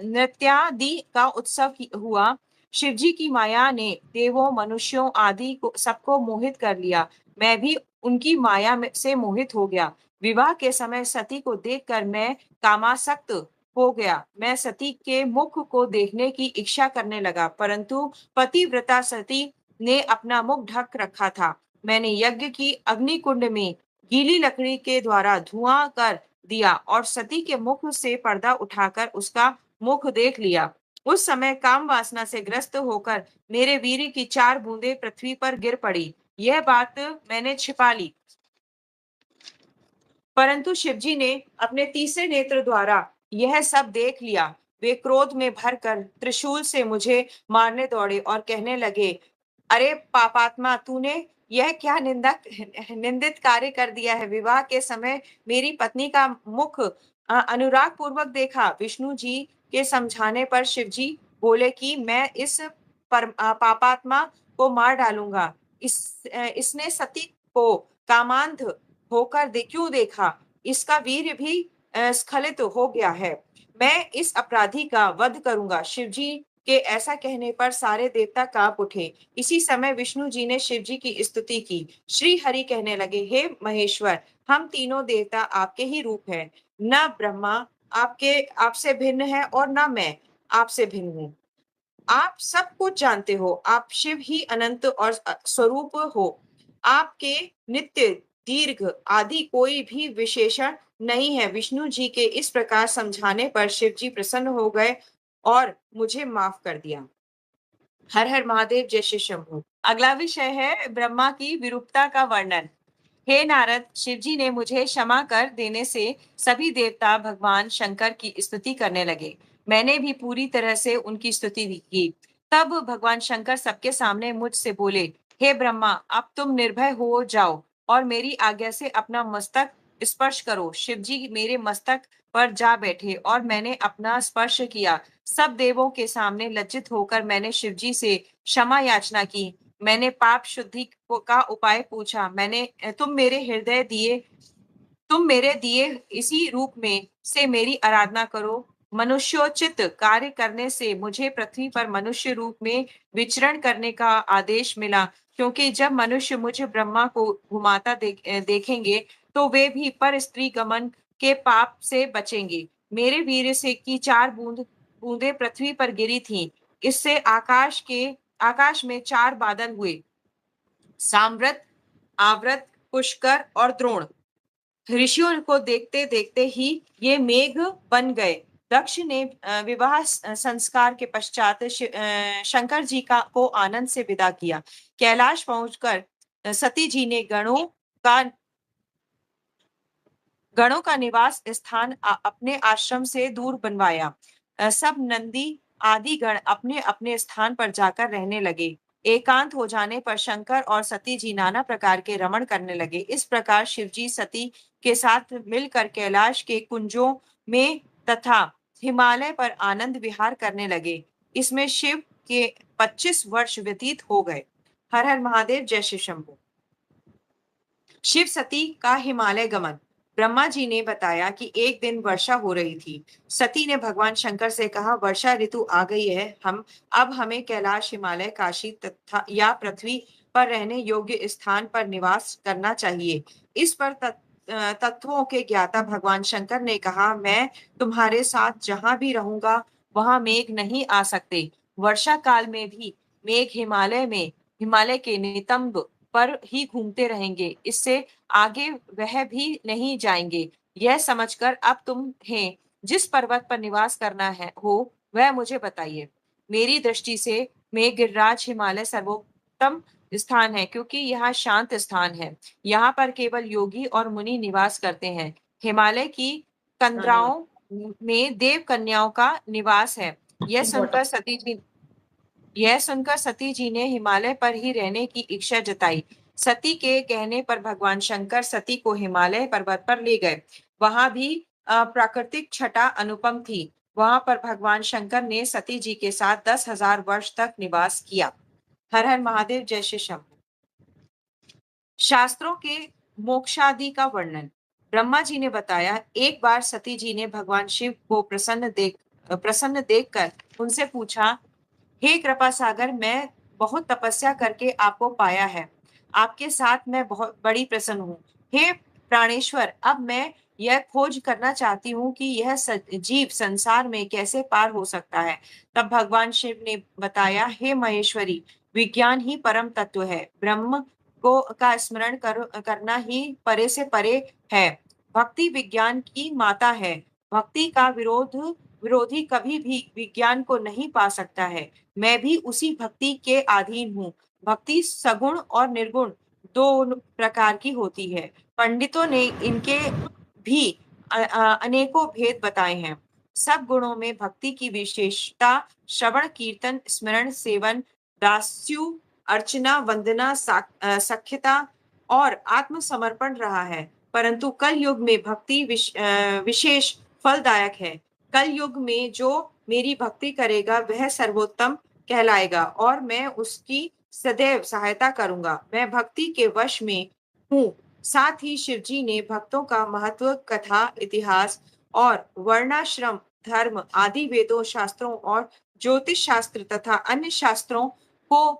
नृत्यादि का उत्सव हुआ। शिवजी की माया ने देवों मनुष्यों आदि को सबको मोहित कर लिया। मैं भी उनकी माया से मोहित हो गया। विवाह के समय सती को देखकर मैं कामासक्त हो गया। मैं सती के मुख को देखने की इच्छा करने लगा, परंतु पतिव्रता सती ने अपना मुख ढक रखा था। मैंने यज्ञ की अग्नि कुंड में गीली लकड़ी के द्वारा धुआं कर दिया और सती के मुख से पर्दा उठाकर उसका मुख देख लिया। उस समय काम वासना से ग्रस्त होकर मेरे वीर की 4 बूंदें पृथ्वी पर गिर पड़ी। यह बात मैंने छिपा ली, परंतु शिवजी ने अपने तीसरे नेत्र द्वारा यह सब देख लिया। वे क्रोध में भरकर त्रिशूल से मुझे मारने दौड़े और कहने लगे, अरे पापात्मा, तूने यह क्या निंदित कार्य कर दिया है। विवाह के समय मेरी पत्नी का मुख अनुराग पूर्वक देखा। विष्णु जी के समझाने पर शिवजी बोले कि मैं इस पापात्मा को मार डालूंगा। इसने सती को कामांध होकर क्यों देखा। इसका वीर भी स्खलित हो गया है। मैं इस अपराधी का वध करूंगा। शिवजी के ऐसा कहने पर सारे देवता कांप उठे। इसी समय विष्णु जी ने शिव जी की स्तुति की। श्री हरि कहने लगे, हे महेश्वर, हम तीनों देवता आपके ही रूप हैं। न ब्रह्मा आपसे भिन्न है और न मैं आपसे भिन्न हूँ। आप सब कुछ जानते हो। आप शिव ही अनंत और स्वरूप हो। आपके नित्य, दीर्घ आदि कोई भी विशेषण नहीं है। विष्णु जी के इस प्रकार समझाने पर शिव जी प्रसन्न हो गए और मुझे माफ कर दिया। हर हर महादेव, जय श्री शंभू। अगला विषय है ब्रह्मा की विरूपता का वर्णन। हे नारद, शिवजी ने मुझे क्षमा कर देने से सभी देवता भगवान शंकर की स्तुति करने लगे। मैंने भी पूरी तरह से उनकी स्तुति की। तब भगवान शंकर सबके सामने मुझसे बोले, हे ब्रह्मा, अब तुम निर्भय हो जाओ और मेरी आज्ञा से अपना मस्तक स्पर्श करो। शिवजी मेरे मस्तक पर जा बैठे और मैंने अपना स्पर्श किया। सब देवों के सामने लज्जित होकर मैंने शिवजी से क्षमा याचना की। मैंने पाप शुद्धि का उपाय पूछा। तुम मेरे दिए इसी रूप में से मेरी आराधना करो। मनुष्योचित कार्य करने से मुझे पृथ्वी पर मनुष्य रूप में विचरण करने का आदेश मिला, क्योंकि जब मनुष्य मुझे ब्रह्मा को घुमाता देखेंगे तो वे भी पर स्त्री गमन के पाप से बचेंगे। मेरे वीर से की 4 बूंदें पृथ्वी पर गिरी थीं। इससे आकाश में 4 बादल हुए, साम्रत, आव्रत, पुष्कर और द्रोण। ऋषियों को देखते देखते ही ये मेघ बन गए। दक्ष ने विवाह संस्कार के पश्चात शंकर जी को आनंद से विदा किया। कैलाश पहुंचकर सती जी ने गणों का निवास स्थान अपने आश्रम से दूर बनवाया। सब नंदी आदि गण अपने अपने स्थान पर जाकर रहने लगे। एकांत हो जाने पर शंकर और सती जी नाना प्रकार के रमण करने लगे। इस प्रकार शिवजी सती के साथ मिलकर कैलाश के कुंजों में तथा हिमालय पर आनंद विहार करने लगे। इसमें शिव के 25 वर्ष व्यतीत हो गए। हर हर महादेव, जय श्री शंभू। शिव सती का हिमालय गमन। ब्रह्मा जी ने बताया कि एक दिन वर्षा हो रही थी। सती ने भगवान शंकर से कहा, वर्षा ऋतु आ गई है। अब हमें कैलाश, हिमालय, काशी तथा या पृथ्वी पर रहने योग्य स्थान पर निवास करना चाहिए। इस पर तत्वों के ज्ञाता भगवान शंकर ने कहा, मैं तुम्हारे साथ जहां भी रहूंगा वहां मेघ नहीं आ सकते। वर्षा काल में भी मेघ हिमालय के नितंब पर ही घूमते रहेंगे। इससे आगे वह भी नहीं जाएंगे। यह समझकर अब तुम्हें जिस पर्वत पर निवास करना है हो वह मुझे बताइए। मेरी दृष्टि से में गिरिराज हिमालय सर्वोत्तम स्थान है, क्योंकि यह शांत स्थान है। यहाँ पर केवल योगी और मुनि निवास करते हैं। हिमालय की कंदराओं में देव कन्याओं का निवास है। यह सुनकर सती जी ने हिमालय पर ही रहने की इच्छा जताई। सती के कहने पर भगवान शंकर सती को हिमालय पर्वत पर ले गए। वहां भी प्राकृतिक छटा अनुपम थी। वहां पर भगवान शंकर ने सती जी के साथ 10,000 वर्ष तक निवास किया। हर हर महादेव, जय श्री शंभू। शास्त्रों के मोक्षादि का वर्णन। ब्रह्मा जी ने बताया, एक बार सती जी ने भगवान शिव को प्रसन्न देखकर उनसे पूछा, हे कृपा सागर, मैं बहुत तपस्या करके आपको पाया है। आपके साथ मैं बहुत बड़ी प्रसन्न हूँ। हे प्राणेश्वर, अब मैं यह खोज करना चाहती हूँ कि यह जीव संसार में कैसे पार हो सकता है। तब भगवान शिव ने बताया, हे महेश्वरी, विज्ञान ही परम तत्व है। ब्रह्म को का स्मरण करना ही परे से परे है। भक्ति विज्ञान की माता है। भक्ति का विरोधी कभी भी विज्ञान को नहीं पा सकता है। मैं भी उसी भक्ति के अधीन हूँ। भक्ति सगुण और निर्गुण दो प्रकार की होती है। पंडितों ने इनके भी अनेकों भेद बताए हैं। सब गुणों में भक्ति की विशेषता श्रवण, कीर्तन, स्मरण, सेवन, दास्यु, अर्चना, वंदना, सख्यता और आत्मसमर्पण रहा है। परंतु कल युग में भक्ति विशेष फलदायक है। कल युग में जो मेरी भक्ति करेगा वह सर्वोत्तम कहलाएगा और मैं उसकी सदैव सहायता करूंगा। मैं भक्ति के वश में हूँ। साथ ही शिवजी ने भक्तों का महत्व, कथा, इतिहास और वर्णाश्रम धर्म आदि वेदों, शास्त्रों और ज्योतिष शास्त्र तथा अन्य शास्त्रों को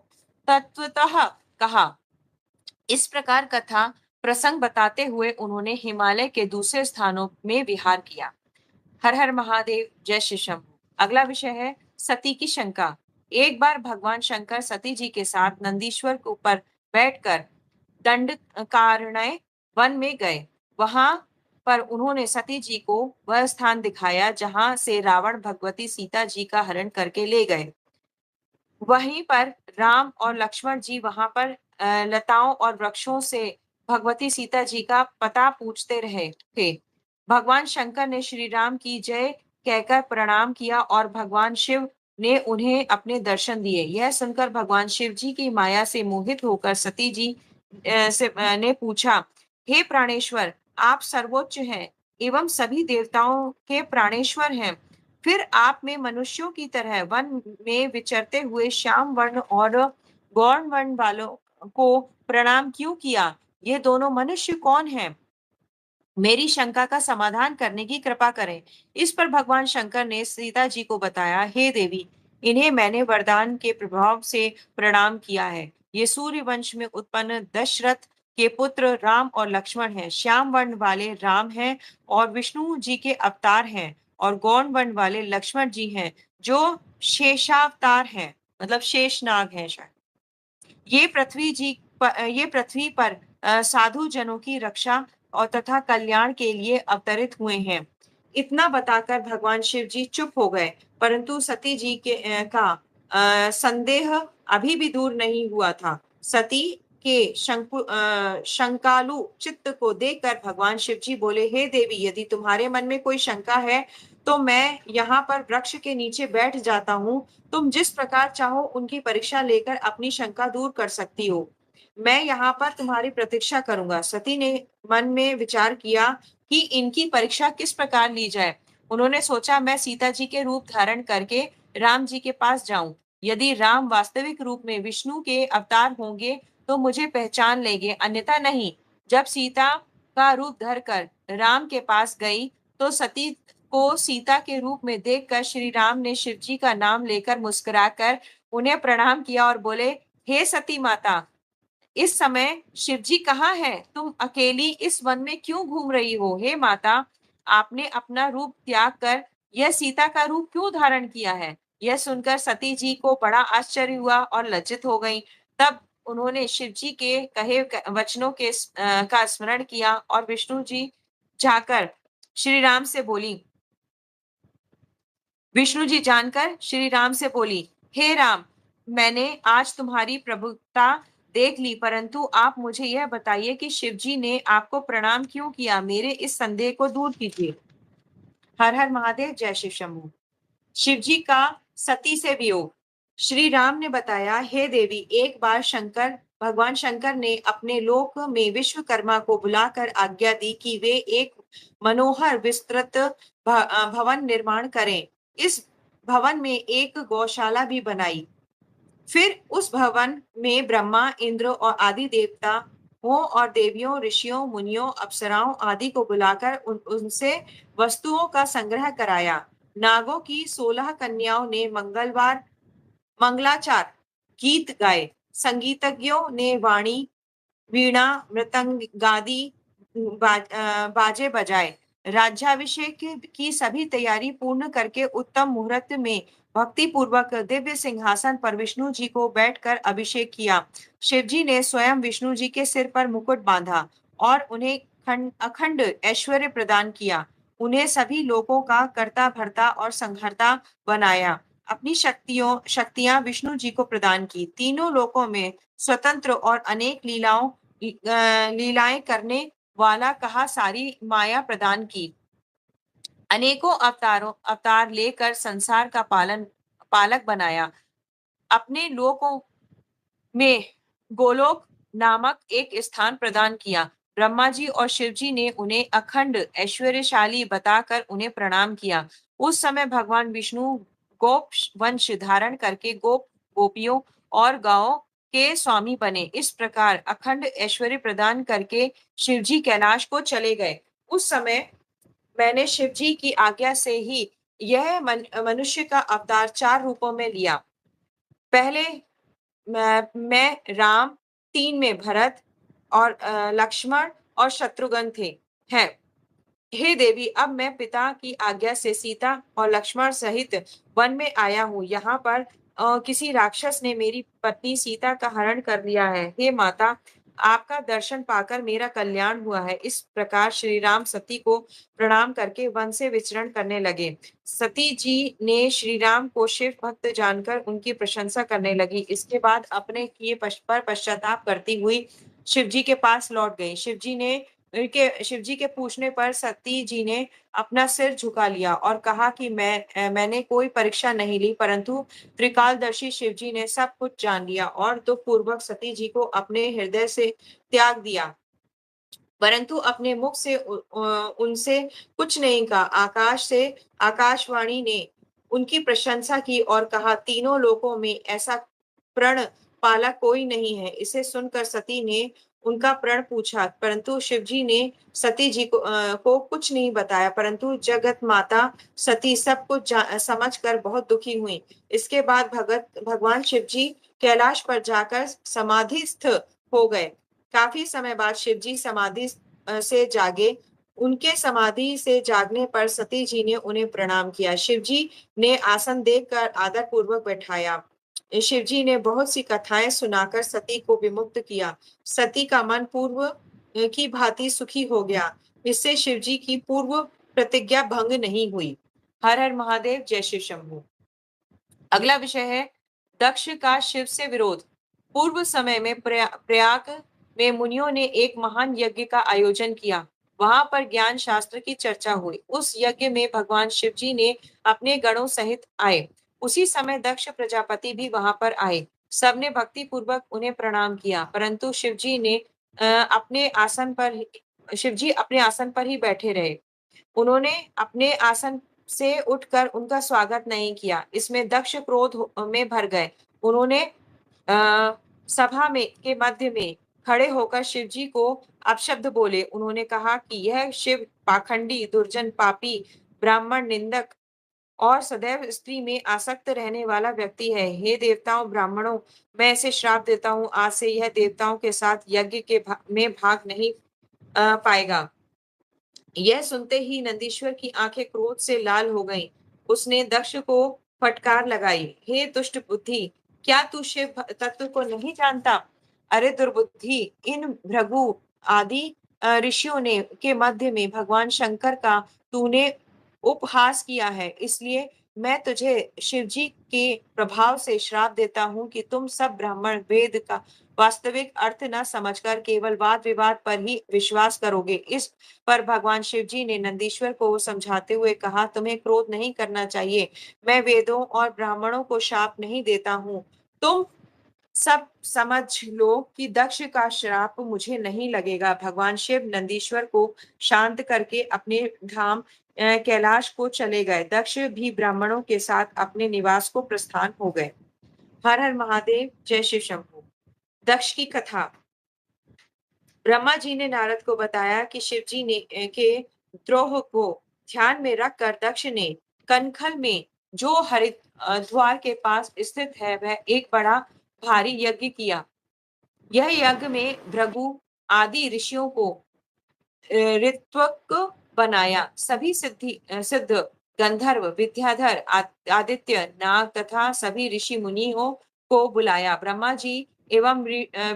तत्वतः कहा। इस प्रकार कथा प्रसंग बताते हुए उन्होंने हिमालय के दूसरे स्थानों में विहार किया। हर हर महादेव, जय श्री शंभू। अगला विषय है सती की शंका। एक बार भगवान शंकर सती जी के साथ नंदीश्वर के ऊपर बैठकर दंडकारण्य वन में गए। वहां पर उन्होंने सती जी को वह स्थान दिखाया जहां से रावण भगवती सीता जी का हरण करके ले गए। वहीं पर राम और लक्ष्मण जी वहां पर लताओं और वृक्षों से भगवती सीता जी का पता पूछते रहे थे। भगवान शंकर ने श्री राम की जय कहकर प्रणाम किया और भगवान शिव ने उन्हें अपने दर्शन दिए। यह सुनकर भगवान शिव जी की माया से मोहित होकर सती जी ने पूछा, हे प्राणेश्वर, आप सर्वोच्च हैं एवं सभी देवताओं के प्राणेश्वर हैं, फिर आप में मनुष्यों की तरह वन में विचरते हुए श्याम वर्ण और गौर वर्ण वालों को प्रणाम क्यों किया? ये दोनों मनुष्य कौन हैं? मेरी शंका का समाधान करने की कृपा करें। इस पर भगवान शंकर ने सीता जी को बताया, हे देवी, इन्हें मैंने वरदान के प्रभाव से प्रणाम किया है। ये सूर्य वंश में उत्पन्न दशरथ के पुत्र राम और लक्ष्मण हैं। श्याम वर्ण वाले राम हैं और विष्णु जी के अवतार हैं, और गौर वर्ण वाले लक्ष्मण जी हैं जो शेषावतार हैं, मतलब शेषनाग हैं शायद। ये पृथ्वी पर साधु जनों की रक्षा और तथा कल्याण के लिए अवतरित हुए हैं। इतना बताकर भगवान शिव जी चुप हो गए, परंतु सती जी का संदेह अभी भी दूर नहीं हुआ था। सती के शंकालु चित्त को देखकर भगवान शिव जी बोले, हे देवी, यदि तुम्हारे मन में कोई शंका है तो मैं यहाँ पर वृक्ष के नीचे बैठ जाता हूँ। तुम जिस प्रकार चाहो उनकी परीक्षा लेकर अपनी शंका दूर कर सकती हो। मैं यहाँ पर तुम्हारी प्रतीक्षा करूंगा। सती ने मन में विचार किया कि इनकी परीक्षा किस प्रकार ली जाए। उन्होंने सोचा, मैं सीता जी के रूप धारण करके राम जी के पास जाऊं। यदि राम वास्तविक रूप में विष्णु के अवतार होंगे तो मुझे पहचान लेंगे, अन्यथा नहीं। जब सीता का रूप धरकर राम के पास गई तो सती को सीता के रूप में देखकर श्री राम ने शिव जी का नाम लेकर मुस्कुराकर उन्हें प्रणाम किया और बोले, हे सती माता, इस समय शिव जी कहाँ है? तुम अकेली इस वन में क्यों घूम रही हो? हे माता, आपने अपना रूप त्याग कर यह सीता का रूप क्यों धारण किया है? यह सुनकर सती जी को बड़ा आश्चर्य हुआ और लज्जित हो गई। तब उन्होंने शिव जी के कहे वचनों का स्मरण किया और विष्णु जी जाकर श्री राम से बोली विष्णु जी जानकर श्री राम से बोली, हे राम, मैंने आज तुम्हारी प्रभुता देख ली, परंतु आप मुझे यह बताइए कि शिव जी ने आपको प्रणाम क्यों किया? मेरे इस संदेह को दूर कीजिए। हर हर महादेव, जय शिव शंभू। शिव जी का सती से वियोग। श्री राम ने बताया, हे देवी, एक बार भगवान शंकर ने अपने लोक में विश्वकर्मा को बुलाकर आज्ञा दी कि वे एक मनोहर विस्तृत भवन निर्माण करें। इस भवन में एक गौशाला भी बनाई। फिर उस भवन में ब्रह्मा, इंद्र और आदि देवता हो और देवियों, ऋषियों, मुनियों, अप्सराओं आदि को बुलाकर उनसे वस्तुओं का संग्रह कराया। नागों की 16 कन्याओं ने मंगलाचार गीत गाए। संगीतज्ञों ने वाणी, वीणा, मृदंगादि बाजे बजाए। राज्याभिषेक की सभी तैयारी पूर्ण करके उत्तम मुहूर्त में भक्ति पूर्वक दिव्य सिंहासन पर विष्णु जी को बैठकर अभिषेक किया। शिव जी ने स्वयं विष्णु जी के सिर पर मुकुट बांधा और उन्हें अखंड ऐश्वर्य प्रदान किया। उन्हें सभी लोगों का कर्ता भर्ता और संहर्ता बनाया। अपनी शक्तियां विष्णु जी को प्रदान की। तीनों लोकों में स्वतंत्र और अनेक लीलाएं करने वाला कहा सारी माया प्रदान की। अनेकों अवतार लेकर संसार का पालक बनाया। अपने लोकों में गोलोक नामक एक स्थान प्रदान किया। ब्रह्मा जी और शिव जी ने उन्हें अखंड ऐश्वर्यशाली बताकर उन्हें प्रणाम किया। उस समय भगवान विष्णु गोप वंश धारण करके गोपियों और गायों के स्वामी बने। इस प्रकार अखंड ऐश्वर्य प्रदान करके शिव जी कैलाश को चले गए। उस समय मैंने शिव जी की आज्ञा से ही यह मनुष्य का अवतार 4 रूपों में लिया। पहले मैं राम, 3 में भरत और लक्ष्मण और शत्रुघ्न थे हैं। हे देवी, अब मैं पिता की आज्ञा से सीता और लक्ष्मण सहित वन में आया हूँ। यहाँ पर किसी राक्षस ने मेरी पत्नी सीता का हरण कर लिया है। हे माता, आपका दर्शन पाकर मेरा कल्याण हुआ है। इस प्रकार श्री राम सती को प्रणाम करके वन से विचरण करने लगे। सती जी ने श्री राम को शिव भक्त जानकर उनकी प्रशंसा करने लगी। इसके बाद अपने किए पर पश्चाताप करती हुई शिव जी के पास लौट गई। शिव जी के पूछने पर सती जी ने अपना सिर झुका लिया और कहा कि मैंने कोई परीक्षा नहीं ली, परंतु त्रिकालदर्शी शिव जी ने सब कुछ जान लिया और दुख पूर्वक सती जी को अपने हृदय से त्याग दिया, परंतु अपने मुख से उनसे कुछ नहीं कहा। आकाश से आकाशवाणी ने उनकी प्रशंसा की और कहा, तीनों लोकों में ऐसा प्रण पाला कोई नहीं है। इसे सुनकर सती ने उनका प्रण पूछा, परंतु शिव जी ने सती जी को कुछ नहीं बताया, परंतु जगत माता सती सब कुछ समझ कर बहुत दुखी हुई। इसके बाद भगवान शिव जी कैलाश पर जाकर समाधिस्थ हो गए। काफी समय बाद शिव जी समाधि से जागे। उनके समाधि से जागने पर सती जी ने उन्हें प्रणाम किया। शिव जी ने आसन देकर आदर पूर्वक बैठाया। शिव जी ने बहुत सी कथाएं सुनाकर सती को विमुक्त किया। सती का मन पूर्व की भांति सुखी हो गया। इससे शिव जी की पूर्व प्रतिज्ञा भंग नहीं हुई। हर हर महादेव, जय शिव शंभू। अगला विषय है दक्ष का शिव से विरोध। पूर्व समय में प्रयाग में मुनियों ने एक महान यज्ञ का आयोजन किया। वहां पर ज्ञान शास्त्र की चर्चा हुई। उस यज्ञ में भगवान शिव जी ने अपने गणों सहित आए। उसी समय दक्ष प्रजापति भी वहां पर आए। सबने भक्ति पूर्वक उन्हें प्रणाम किया, परंतु शिव जी अपने आसन पर ही बैठे रहे। उन्होंने अपने आसन से उठकर उनका स्वागत नहीं किया। इसमें दक्ष में भर गए। उन्होंने सभा में के मध्य में खड़े होकर शिव जी को अपशब्द बोले। उन्होंने कहा कि यह शिव पाखंडी, दुर्जन, पापी, ब्राह्मण निंदक और सदैव स्त्री में आसक्त रहने वाला व्यक्ति है। हे देवताओं, ब्राह्मणों, मैं इसे श्राप देता हूँ। आज से यह देवताओं के साथ यज्ञ में भाग नहीं पाएगा। यह सुनते ही नंदीश्वर की आंखें क्रोध से लाल हो गईं। उसने दक्ष को फटकार लगाई, हे दुष्ट बुद्धि, क्या तू शिव तत्व को नहीं जानता? अरे दुर्बुद्धि, इन भृगु आदि ऋषियों ने के मध्य में भगवान शंकर का तूने उपहास किया है, इसलिए मैं तुझे शिव जी के प्रभाव से श्राप देता हूँ कि तुम सब ब्राह्मण वेद का वास्तविक अर्थ न समझकर केवल वाद विवाद पर ही विश्वास करोगे। इस पर भगवान शिव जी ने नंदीश्वर को समझाते हुए कहा, तुम्हें क्रोध नहीं करना चाहिए। मैं वेदों और ब्राह्मणों को शाप नहीं देता हूँ। तुम सब समझ लो कि दक्ष का श्राप मुझे नहीं लगेगा। भगवान शिव नंदीश्वर को शांत करके अपने धाम कैलाश को चले गए। दक्ष भी ब्राह्मणों के साथ अपने निवास को प्रस्थान हो गए। हर हर महादेव, जय शिव शंभू। दक्ष की कथा। ब्रह्मा जी ने नारद को बताया कि शिव जी ने के द्रोह को ध्यान में रखकर दक्ष ने कनखल में जो हरिद्वार के पास स्थित है वह एक बड़ा भारी यज्ञ किया। यह यज्ञ में भृगु आदि ऋषियों को ऋत्विक बनाया। सभी सिद्ध गंधर्व, विद्याधर, आदित्य, नाग तथा सभी ऋषि मुनियों को बुलाया। ब्रह्मा जी एवं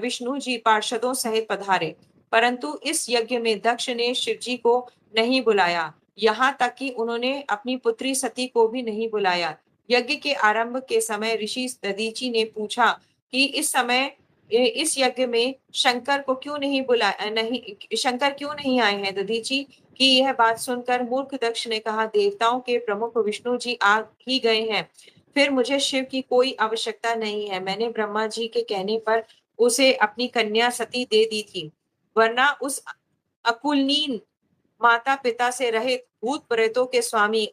विष्णु जी पार्षदों सहित पधारे, परंतु इस यज्ञ में दक्ष ने शिव जी को नहीं बुलाया। यहाँ तक कि उन्होंने अपनी पुत्री सती को भी नहीं बुलाया। यज्ञ के आरंभ के समय ऋषि दधीचि ने पूछा कि इस यज्ञ में शंकर को क्यों नहीं बुलाया, नहीं शंकर क्यों नहीं आए हैं? दधीचि की यह बात सुनकर मूर्ख दक्ष ने कहा, देवताओं के प्रमुख विष्णु जी आ ही गए हैं, फिर मुझे शिव की कोई आवश्यकता नहीं है। मैंने ब्रह्मा जी के कहने पर उसे अपनी कन्या सती दे दी थी, वरना उस अकुलनीन माता पिता से रहित भूत प्रेतों के स्वामी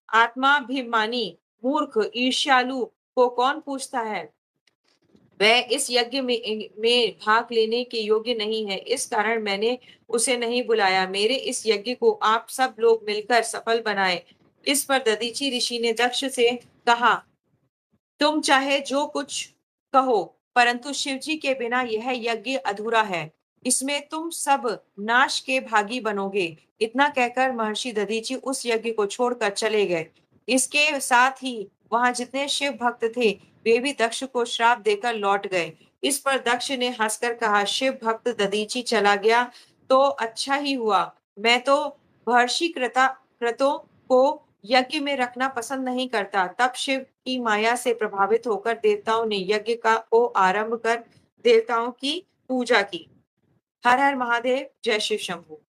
आत्माभिमानी मूर्ख ईर्ष्यालु को कौन पूछता है? वह इस यज्ञ में भाग लेने के योग्य नहीं है, इस कारण मैंने उसे नहीं बुलाया। मेरे इस यज्ञ को आप सब लोग मिलकर सफल बनाएं। इस पर दधीचि ऋषि ने दक्ष से कहा, तुम चाहे जो कुछ कहो, परंतु शिवजी के बिना यह यज्ञ अधूरा है। इसमें तुम सब नाश के भागी बनोगे। इतना कहकर महर्षि दधीचि उस यज्ञ को छोड़कर चले गए। इसके साथ ही वहां जितने शिव भक्त थे, वे भी दक्ष को श्राप देकर लौट गए। इस पर दक्ष ने हंसकर कहा, शिव भक्त दधीचि चला गया तो अच्छा ही हुआ। मैं तो महर्षि क्रतों को यज्ञ में रखना पसंद नहीं करता। तब शिव की माया से प्रभावित होकर देवताओं ने यज्ञ को आरंभ कर देवताओं की पूजा की। हर हर महादेव, जय शिव शंभू।